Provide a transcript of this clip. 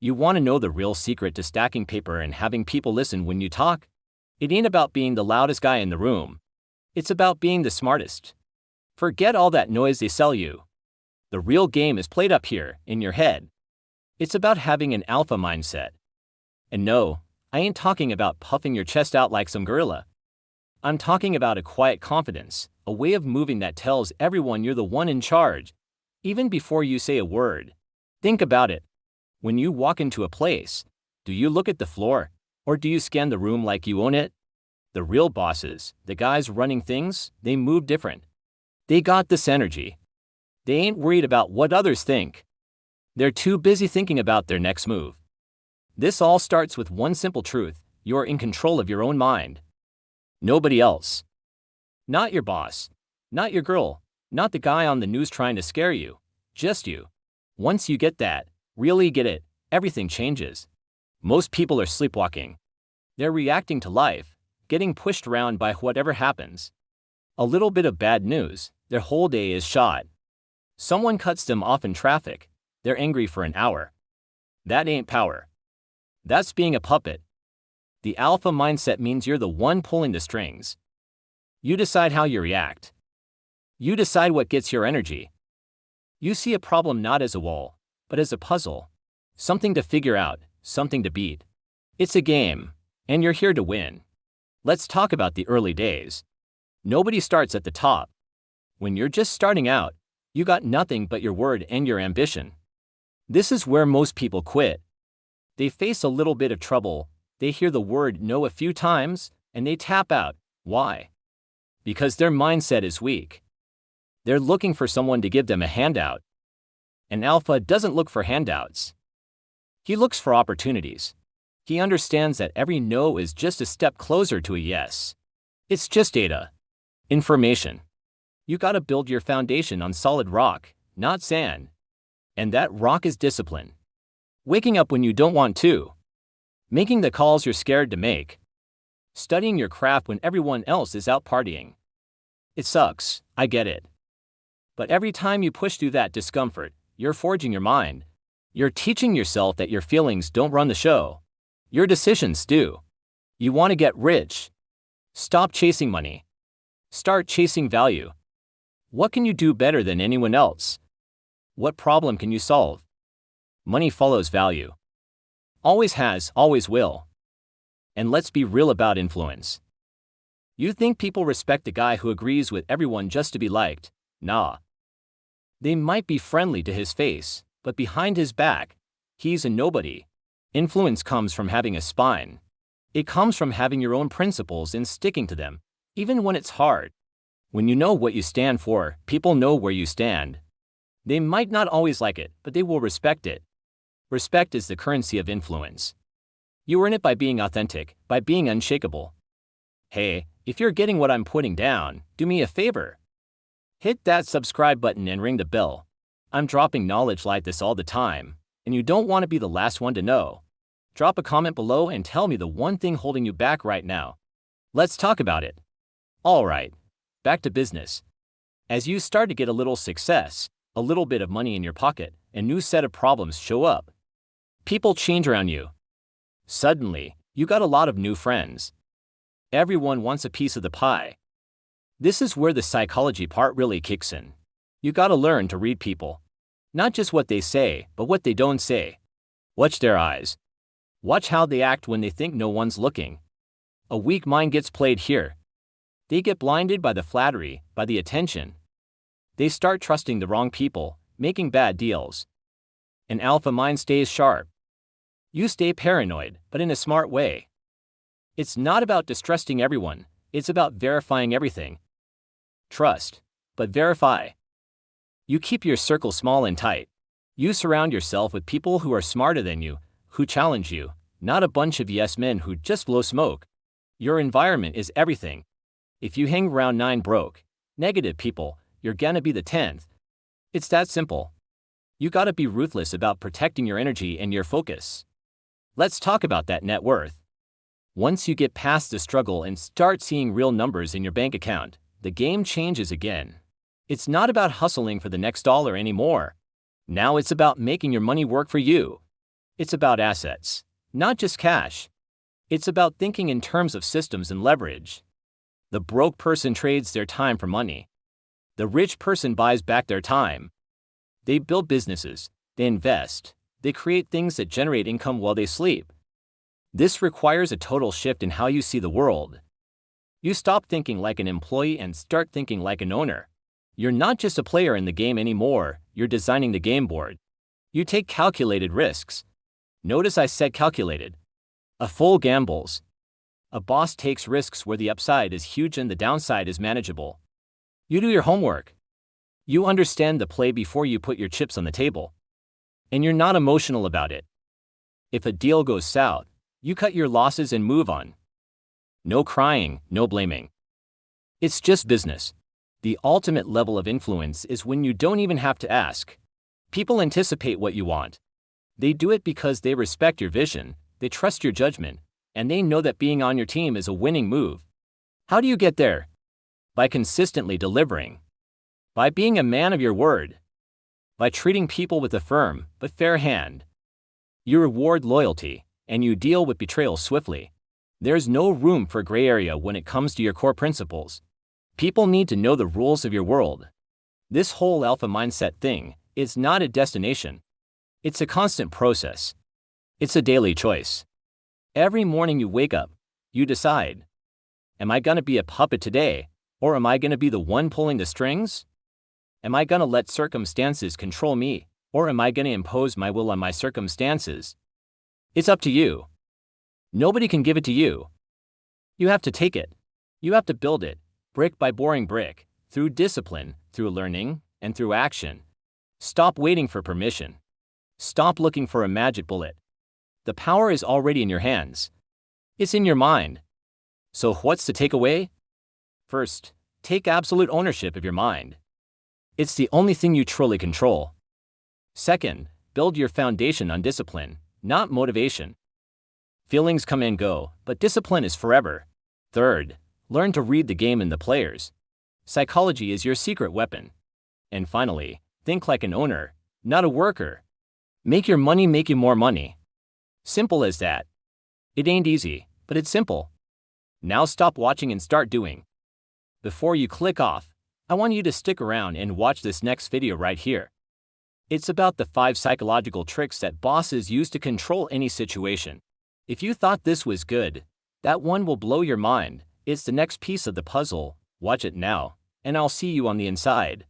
You want to know the real secret to stacking paper and having people listen when you talk? It ain't about being the loudest guy in the room. It's about being the smartest. Forget all that noise they sell you. The real game is played up here, in your head. It's about having an alpha mindset. And no, I ain't talking about puffing your chest out like some gorilla. I'm talking about a quiet confidence, a way of moving that tells everyone you're the one in charge, even before you say a word. Think about it. When you walk into a place, do you look at the floor, or do you scan the room like you own it? The real bosses, the guys running things, they move different. They got this energy. They ain't worried about what others think. They're too busy thinking about their next move. This all starts with one simple truth: you're in control of your own mind. Nobody else. Not your boss, not your girl, not the guy on the news trying to scare you, just you. Once you get that, really get it, everything changes. Most people are sleepwalking. They're reacting to life, getting pushed around by whatever happens. A little bit of bad news, their whole day is shot. Someone cuts them off in traffic, they're angry for an hour. That ain't power. That's being a puppet. The alpha mindset means you're the one pulling the strings. You decide how you react. You decide what gets your energy. You see a problem not as a wall, but as a puzzle. Something to figure out, something to beat. It's a game, and you're here to win. Let's talk about the early days. Nobody starts at the top. When you're just starting out, you got nothing but your word and your ambition. This is where most people quit. They face a little bit of trouble, they hear the word no a few times, and they tap out. Why? Because their mindset is weak. They're looking for someone to give them a handout. An alpha doesn't look for handouts. He looks for opportunities. He understands that every no is just a step closer to a yes. It's just data. Information. You gotta build your foundation on solid rock, not sand. And that rock is discipline. Waking up when you don't want to. Making the calls you're scared to make. Studying your craft when everyone else is out partying. It sucks, I get it. But every time you push through that discomfort, you're forging your mind. You're teaching yourself that your feelings don't run the show. Your decisions do. You want to get rich. Stop chasing money. Start chasing value. What can you do better than anyone else? What problem can you solve? Money follows value. Always has, always will. And let's be real about influence. You think people respect the guy who agrees with everyone just to be liked? Nah. They might be friendly to his face, but behind his back, he's a nobody. Influence comes from having a spine. It comes from having your own principles and sticking to them, even when it's hard. When you know what you stand for, people know where you stand. They might not always like it, but they will respect it. Respect is the currency of influence. You earn it by being authentic, by being unshakable. Hey, if you're getting what I'm putting down, do me a favor. Hit that subscribe button and ring the bell. I'm dropping knowledge like this all the time, and you don't want to be the last one to know. Drop a comment below and tell me the one thing holding you back right now. Let's talk about it. Alright, back to business. As you start to get a little success, a little bit of money in your pocket, a new set of problems show up. People change around you. Suddenly, you got a lot of new friends. Everyone wants a piece of the pie. This is where the psychology part really kicks in. You gotta learn to read people. Not just what they say, but what they don't say. Watch their eyes. Watch how they act when they think no one's looking. A weak mind gets played here. They get blinded by the flattery, by the attention. They start trusting the wrong people, making bad deals. An alpha mind stays sharp. You stay paranoid, but in a smart way. It's not about distrusting everyone, it's about verifying everything. Trust, but verify. You keep your circle small and tight. You surround yourself with people who are smarter than you, who challenge you, not a bunch of yes men who just blow smoke. Your environment is everything. If you hang around 9 broke, negative people, you're gonna be the 10th. It's that simple. You gotta be ruthless about protecting your energy and your focus. Let's talk about that net worth. Once you get past the struggle and start seeing real numbers in your bank account, the game changes again. It's not about hustling for the next dollar anymore. Now it's about making your money work for you. It's about assets, not just cash. It's about thinking in terms of systems and leverage. The broke person trades their time for money. The rich person buys back their time. They build businesses, they invest, they create things that generate income while they sleep. This requires a total shift in how you see the world. You stop thinking like an employee and start thinking like an owner. You're not just a player in the game anymore, you're designing the game board. You take calculated risks. Notice I said calculated. A fool gambles. A boss takes risks where the upside is huge and the downside is manageable. You do your homework. You understand the play before you put your chips on the table. And you're not emotional about it. If a deal goes south, you cut your losses and move on. No crying, no blaming. It's just business. The ultimate level of influence is when you don't even have to ask. People anticipate what you want. They do it because they respect your vision, they trust your judgment, and they know that being on your team is a winning move. How do you get there? By consistently delivering. By being a man of your word. By treating people with a firm but fair hand. You reward loyalty, and you deal with betrayal swiftly. There's no room for gray area when it comes to your core principles. People need to know the rules of your world. This whole alpha mindset thing is not a destination. It's a constant process. It's a daily choice. Every morning you wake up, you decide, am I going to be a puppet today, or am I going to be the one pulling the strings? Am I going to let circumstances control me, or am I going to impose my will on my circumstances? It's up to you. Nobody can give it to you. You have to take it. You have to build it, brick by boring brick, through discipline, through learning, and through action. Stop waiting for permission. Stop looking for a magic bullet. The power is already in your hands. It's in your mind. So what's the takeaway? First, take absolute ownership of your mind. It's the only thing you truly control. Second, build your foundation on discipline, not motivation. Feelings come and go, but discipline is forever. Third, learn to read the game and the players. Psychology is your secret weapon. And finally, think like an owner, not a worker. Make your money make you more money. Simple as that. It ain't easy, but it's simple. Now stop watching and start doing. Before you click off, I want you to stick around and watch this next video right here. It's about the 5 psychological tricks that bosses use to control any situation. If you thought this was good, that one will blow your mind. It's the next piece of the puzzle. Watch it now, and I'll see you on the inside.